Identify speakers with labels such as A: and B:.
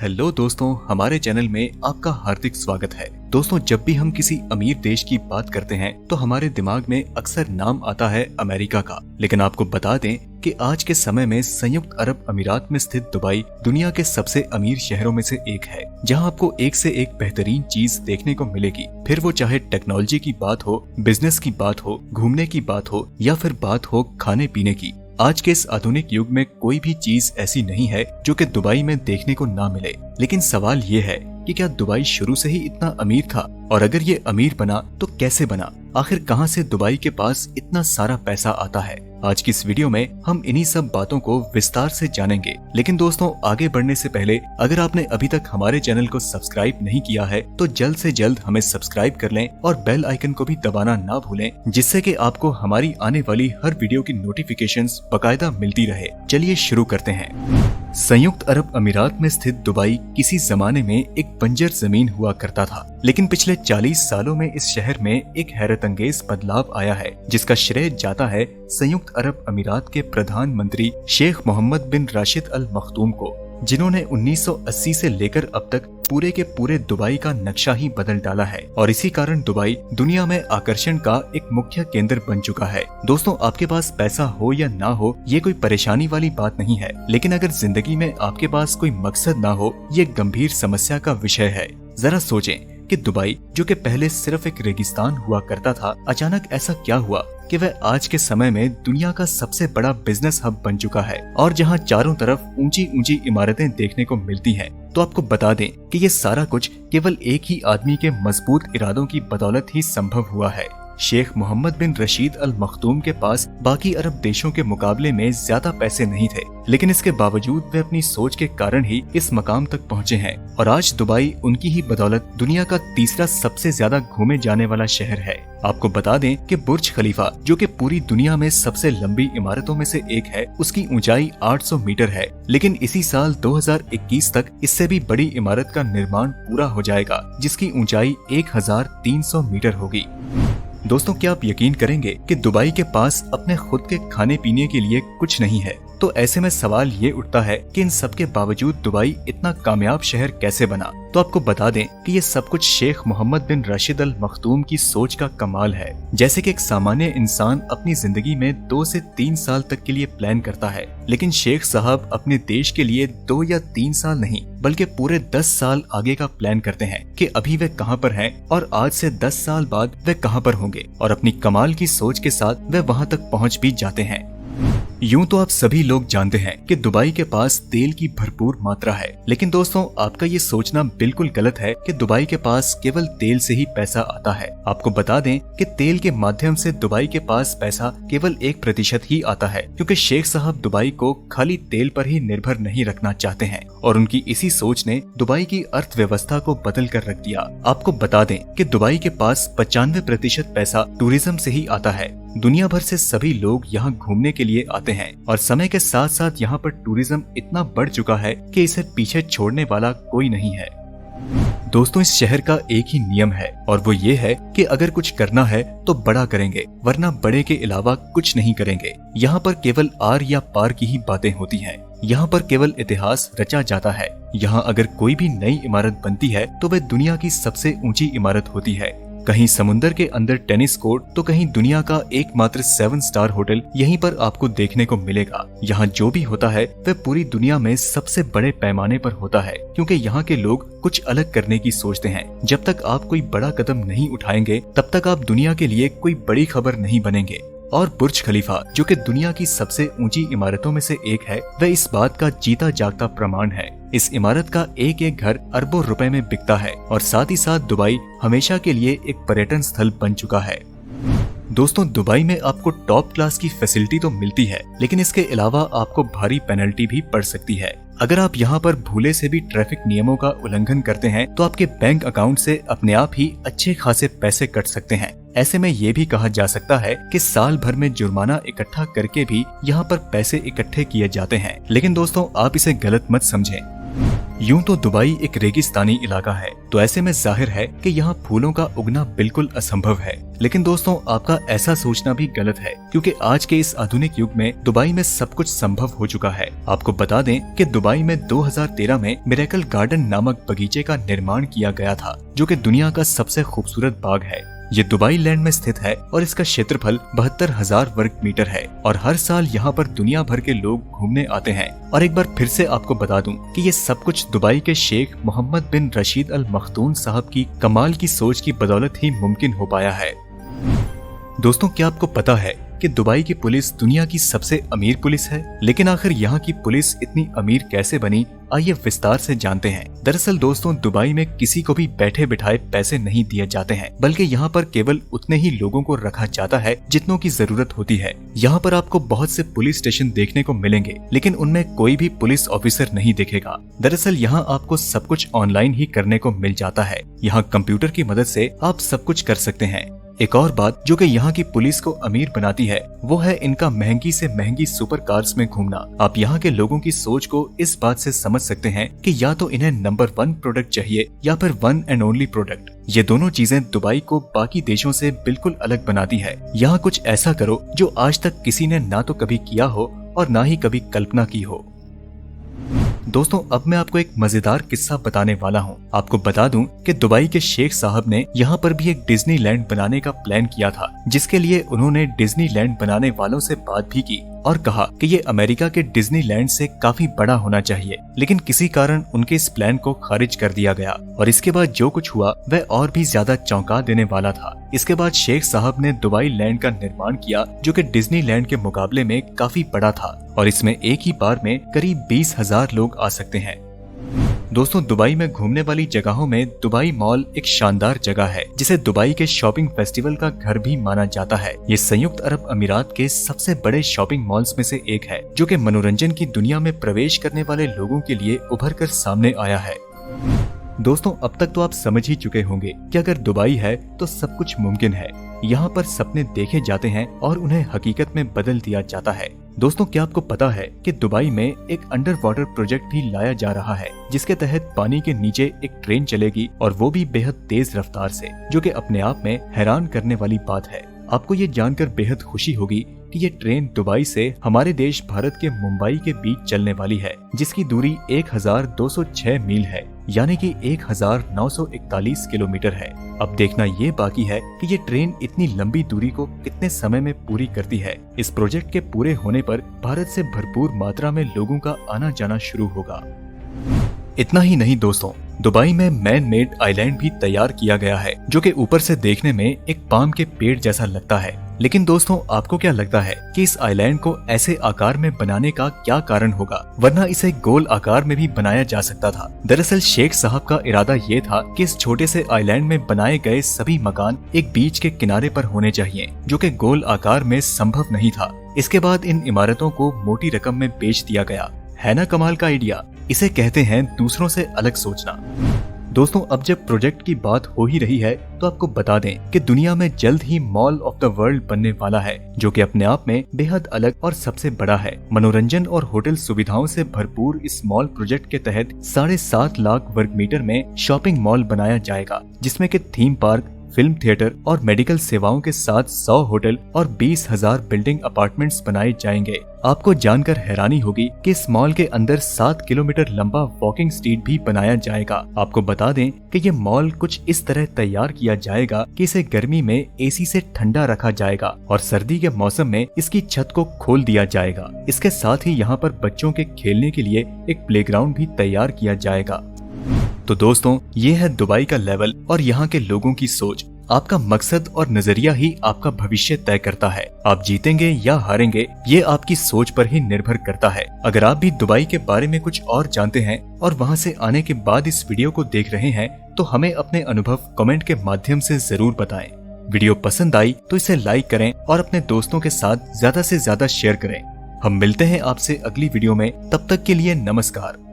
A: Hello दोस्तों, हमारे channel में आपका हार्दिक स्वागत है। दोस्तों, जब भी हम किसी अमीर देश की बात करते हैं तो हमारे दिमाग में अक्सर नाम आता है अमेरिका का। लेकिन आपको बता दें कि आज के समय में संयुक्त अरब अमीरात में स्थित दुबई दुनिया के सबसे अमीर शहरों में से एक है, जहां आपको एक से एक बेहतरीन चीज देखने को मिलेगी। फिर वो चाहे टेक्नोलॉजी की बात हो, बिजनेस की बात हो, घूमने की बात हो या फिर बात हो खाने पीने की। आज के इस आधुनिक युग में कोई भी चीज ऐसी नहीं है जो कि दुबई में देखने को ना मिले। लेकिन सवाल ये है कि क्या दुबई शुरू से ही इतना अमीर था, और अगर ये अमीर बना तो कैसे बना? आखिर कहां से दुबई के पास इतना सारा पैसा आता है? आज की इस वीडियो में हम इन्हीं सब बातों को विस्तार से जानेंगे। लेकिन दोस्तों, आगे बढ़ने से पहले अगर आपने अभी तक हमारे चैनल को सब्सक्राइब नहीं किया है तो जल्द से जल्द हमें सब्सक्राइब कर लें और बेल आइकन को भी दबाना ना भूलें, जिससे कि आपको हमारी आने वाली हर वीडियो की नोटिफिकेशंस बकायदा मिलती रहे। चलिए शुरू करते हैं। संयुक्त अरब अमीरात में स्थित दुबई किसी जमाने में एक बंजर जमीन हुआ करता था, लेकिन पिछले 40 सालों में इस शहर में एक हैरतअंगेज बदलाव आया है, जिसका श्रेय जाता है संयुक्त अरब अमीरात के प्रधानमंत्री शेख मोहम्मद बिन राशिद अल मखदूम को, जिन्होंने 1980 से लेकर अब तक पूरे के पूरे दुबई का नक्शा ही बदल डाला है। और इसी कारण दुबई दुनिया में आकर्षण का एक मुख्य केंद्र बन चुका है। दोस्तों, आपके पास पैसा हो या ना हो ये कोई परेशानी वाली बात नहीं है, लेकिन अगर जिंदगी में आपके पास कोई मकसद ना हो ये गंभीर समस्या का विषय है। जरा सोचें कि दुबई, जो कि पहले सिर्फ एक रेगिस्तान हुआ करता था, अचानक ऐसा क्या हुआ कि वह आज के समय में दुनिया का सबसे बड़ा बिजनेस हब बन चुका है, और जहां चारों तरफ ऊंची ऊंची इमारतें देखने को मिलती हैं। तो आपको बता दें कि ये सारा कुछ केवल एक ही आदमी के मजबूत इरादों की बदौलत ही संभव हुआ है। शेख मोहम्मद बिन रशीद अल मखदूम के पास बाकी अरब देशों के मुकाबले में ज्यादा पैसे नहीं थे, लेकिन इसके बावजूद वे अपनी सोच के कारण ही इस मकाम तक पहुँचे हैं। और आज दुबई उनकी ही बदौलत दुनिया का तीसरा सबसे ज्यादा घूमे जाने वाला शहर है। आपको बता दें कि बुर्ज खलीफा, जो कि पूरी दुनिया में सबसे लंबी इमारतों में से एक है, उसकी ऊंचाई 800 मीटर है। लेकिन इसी साल 2021 तक इससे भी बड़ी इमारत का निर्माण पूरा हो जाएगा, जिसकी ऊंचाई 1300 मीटर होगी। दोस्तों, क्या आप यकीन करेंगे कि दुबई के पास अपने खुद के खाने पीने के लिए कुछ नहीं है? तो ऐसे में सवाल ये उठता है कि इन सब के बावजूद दुबई इतना कामयाब शहर कैसे बना? तो आपको बता दें कि ये सब कुछ शेख मोहम्मद बिन राशिद अल मखदूम की सोच का कमाल है। जैसे कि एक सामान्य इंसान अपनी जिंदगी में 2 से 3 साल तक के लिए प्लान करता है, लेकिन शेख साहब अपने देश के लिए 2 या 3 साल नहीं बल्कि पूरे 10 साल आगे का प्लान करते हैं कि अभी वे कहां पर हैं और आज से 10 साल बाद वे कहां पर होंगे, और अपनी कमाल की सोच के साथ वे वहां तक पहुंच भी जाते हैं। यूं तो आप सभी लोग जानते हैं कि दुबई के पास तेल की भरपूर मात्रा है, लेकिन दोस्तों, आपका ये सोचना बिल्कुल गलत है कि दुबई के पास केवल तेल से ही पैसा आता है। आपको बता दें कि तेल के माध्यम से दुबई के पास पैसा केवल 1% ही आता है, क्योंकि शेख साहब दुबई को खाली तेल पर ही निर्भर नहीं रखना चाहते हैं, और उनकी इसी सोच ने दुबई की अर्थव्यवस्था को बदल कर रख दिया। आपको बता दें कि दुबई के पास 95% पैसा टूरिज्म से ही आता है। दुनिया भर से सभी लोग यहाँ घूमने के लिए आते हैं, और समय के साथ साथ यहाँ पर टूरिज्म इतना बढ़ चुका है कि इसे पीछे छोड़ने वाला कोई नहीं है। दोस्तों, इस शहर का एक ही नियम है, और वो ये है कि अगर कुछ करना है तो बड़ा करेंगे, वरना बड़े के अलावा कुछ नहीं करेंगे। यहाँ पर केवल आर या पार की ही बातें होती हैं। यहाँ पर केवल इतिहास रचा जाता है। यहाँ अगर कोई भी नई इमारत बनती है तो वह दुनिया की सबसे ऊंची इमारत होती है। कहीं समुंदर के अंदर टेनिस कोर्ट, तो कहीं दुनिया का एकमात्र 7 स्टार होटल यहीं पर आपको देखने को मिलेगा। यहाँ जो भी होता है वह पूरी दुनिया में सबसे बड़े पैमाने पर होता है, क्योंकि यहाँ के लोग कुछ अलग करने की सोचते हैं। जब तक आप कोई बड़ा कदम नहीं उठाएंगे तब तक आप दुनिया के लिए कोई बड़ी खबर नहीं बनेंगे। और बुर्ज खलीफा, जो कि दुनिया की सबसे ऊंची इमारतों में से एक है, वह इस बात का जीता जागता प्रमाण है। इस इमारत का एक एक घर अरबों रुपए में बिकता है, और साथ ही साथ दुबई हमेशा के लिए एक पर्यटन स्थल बन चुका है। दोस्तों, दुबई में आपको टॉप क्लास की फैसिलिटी तो मिलती है, लेकिन इसके अलावा आपको भारी पेनल्टी भी पड़ सकती है। अगर आप यहाँ पर भूले से भी ट्रैफिक नियमों का उल्लंघन करते हैं तो आपके बैंक अकाउंट से अपने आप ही अच्छे खासे पैसे कट सकते हैं। ऐसे में ये भी कहा जा सकता है कि साल भर में जुर्माना इकट्ठा करके भी यहाँ पर पैसे इकट्ठे किए जाते हैं। लेकिन दोस्तों, आप इसे गलत मत समझें। यूं तो दुबई एक रेगिस्तानी इलाका है, तो ऐसे में जाहिर है कि यहाँ फूलों का उगना बिल्कुल असंभव है। लेकिन दोस्तों, आपका ऐसा सोचना भी गलत है, क्योंकि आज के इस आधुनिक युग में दुबई में सब कुछ संभव हो चुका है। आपको बता दें कि दुबई में 2013 में मिरेकल गार्डन नामक बगीचे का निर्माण किया गया था, जो कि दुनिया का सबसे खूबसूरत बाग है। ये दुबई लैंड में स्थित है और इसका क्षेत्रफल 72,000 वर्ग मीटर है और हर साल यहाँ पर दुनिया भर के लोग घूमने आते हैं। और एक बार फिर से आपको बता दूं कि ये सब कुछ दुबई के शेख मोहम्मद बिन रशीद अल मखदूम साहब की कमाल की सोच की बदौलत ही मुमकिन हो पाया है। दोस्तों, क्या आपको पता है कि दुबई की पुलिस दुनिया की सबसे अमीर पुलिस है? लेकिन आखिर यहाँ की पुलिस इतनी अमीर कैसे बनी, आइए विस्तार से जानते हैं। दरअसल दोस्तों, दुबई में किसी को भी बैठे बिठाए पैसे नहीं दिए जाते हैं, बल्कि यहाँ पर केवल उतने ही लोगों को रखा जाता है जितनों की जरूरत होती है। यहाँ पर आपको बहुत से पुलिस स्टेशन देखने को मिलेंगे, लेकिन उनमें कोई भी पुलिस ऑफिसर नहीं दिखेगा। दरअसल यहाँ आपको सब कुछ ऑनलाइन ही करने को मिल जाता है। यहाँ कंप्यूटर की मदद से आप सब कुछ कर सकते हैं। एक और बात जो कि यहाँ की पुलिस को अमीर बनाती है, वो है इनका महंगी से महंगी सुपर कार्स में घूमना। आप यहाँ के लोगों की सोच को इस बात से समझ सकते हैं कि या तो इन्हें नंबर 1 प्रोडक्ट चाहिए या फिर 1 एंड ओनली प्रोडक्ट। ये दोनों चीजें दुबई को बाकी देशों से बिल्कुल अलग बनाती है। यहाँ कुछ ऐसा करो जो आज तक किसी ने ना तो कभी किया हो और ना ही कभी कल्पना की हो। दोस्तों, अब मैं आपको एक मजेदार किस्सा बताने वाला हूँ। आपको बता दूं कि दुबई के शेख साहब ने यहाँ पर भी एक डिज्नीलैंड बनाने का प्लान किया था, जिसके लिए उन्होंने डिज्नीलैंड बनाने वालों से बात भी की और कहा कि ये अमेरिका के डिज्नीलैंड से काफी बड़ा होना चाहिए। लेकिन किसी कारण उनके इस प्लान को खारिज कर दिया गया और इसके बाद जो कुछ हुआ वह और भी ज्यादा चौंका देने वाला था। इसके बाद शेख साहब ने दुबई लैंड का निर्माण किया, जो कि डिज्नीलैंड के मुकाबले में काफी बड़ा था और इसमें एक ही बार में करीब 20,000 लोग आ सकते हैं। दोस्तों, दुबई में घूमने वाली जगहों में दुबई मॉल एक शानदार जगह है, जिसे दुबई के शॉपिंग फेस्टिवल का घर भी माना जाता है। ये संयुक्त अरब अमीरात के सबसे बड़े शॉपिंग मॉल्स में से एक है, जो कि मनोरंजन की दुनिया में प्रवेश करने वाले लोगों के लिए उभर कर सामने आया है। दोस्तों, अब तक तो आप समझ ही चुके होंगे कि अगर दुबई है तो सब कुछ मुमकिन है। यहाँ पर सपने देखे जाते हैं और उन्हें हकीकत में बदल दिया जाता है। दोस्तों, क्या आपको पता है कि दुबई में एक अंडर वाटर प्रोजेक्ट भी लाया जा रहा है, जिसके तहत पानी के नीचे एक ट्रेन चलेगी और वो भी बेहद तेज रफ्तार से, जो कि अपने आप में हैरान करने वाली बात है। आपको ये जानकर बेहद खुशी होगी कि ये ट्रेन दुबई से हमारे देश भारत के मुंबई के बीच चलने वाली है, जिसकी दूरी 1206 मील है, यानी कि 1941 किलोमीटर है। अब देखना ये बाकी है कि ये ट्रेन इतनी लंबी दूरी को कितने समय में पूरी करती है। इस प्रोजेक्ट के पूरे होने पर भारत से भरपूर मात्रा में लोगों का आना जाना शुरू होगा। इतना ही नहीं दोस्तों, दुबई में मैन मेड आइलैंड भी तैयार किया गया है, जो कि ऊपर से देखने में एक पाम के पेड़ जैसा लगता है। लेकिन दोस्तों, आपको क्या लगता है कि इस आइलैंड को ऐसे आकार में बनाने का क्या कारण होगा, वरना इसे गोल आकार में भी बनाया जा सकता था। दरअसल शेख साहब का इरादा ये था कि इस छोटे से आइलैंड में बनाए गए सभी मकान एक बीच के किनारे पर होने चाहिए, जो कि गोल आकार में संभव नहीं था। इसके बाद इन इमारतों को मोटी रकम में बेच दिया गया। है ना कमाल का आइडिया? इसे कहते हैं दूसरों से अलग सोचना। दोस्तों, अब जब प्रोजेक्ट की बात हो ही रही है तो आपको बता दें कि दुनिया में जल्द ही मॉल ऑफ द वर्ल्ड बनने वाला है, जो कि अपने आप में बेहद अलग और सबसे बड़ा है। मनोरंजन और होटल सुविधाओं से भरपूर इस मॉल प्रोजेक्ट के तहत 7.5 लाख वर्ग मीटर में शॉपिंग मॉल बनाया जाएगा, जिसमें कि थीम पार्क, फिल्म थिएटर और मेडिकल सेवाओं के साथ 100 होटल और 20,000 बिल्डिंग अपार्टमेंट्स बनाए जाएंगे। आपको जानकर हैरानी होगी कि इस मॉल के अंदर 7 किलोमीटर लंबा वॉकिंग स्ट्रीट भी बनाया जाएगा। आपको बता दें कि ये मॉल कुछ इस तरह तैयार किया जाएगा कि इसे गर्मी में एसी से ठंडा रखा जाएगा और सर्दी के मौसम में इसकी छत को खोल दिया जाएगा। इसके साथ ही यहाँ पर बच्चों के खेलने के लिए एक प्लेग्राउंड भी तैयार किया जाएगा। तो दोस्तों, ये है दुबई का लेवल और यहाँ के लोगों की सोच। आपका मकसद और नजरिया ही आपका भविष्य तय करता है। आप जीतेंगे या हारेंगे, ये आपकी सोच पर ही निर्भर करता है। अगर आप भी दुबई के बारे में कुछ और जानते हैं और वहाँ से आने के बाद इस वीडियो को देख रहे हैं, तो हमें अपने अनुभव कमेंट के माध्यम से जरूर बताएं। वीडियो पसंद आई तो इसे लाइक करें और अपने दोस्तों के साथ ज्यादा से ज्यादा शेयर करें। हम मिलते हैं आपसे अगली वीडियो में, तब तक के लिए नमस्कार।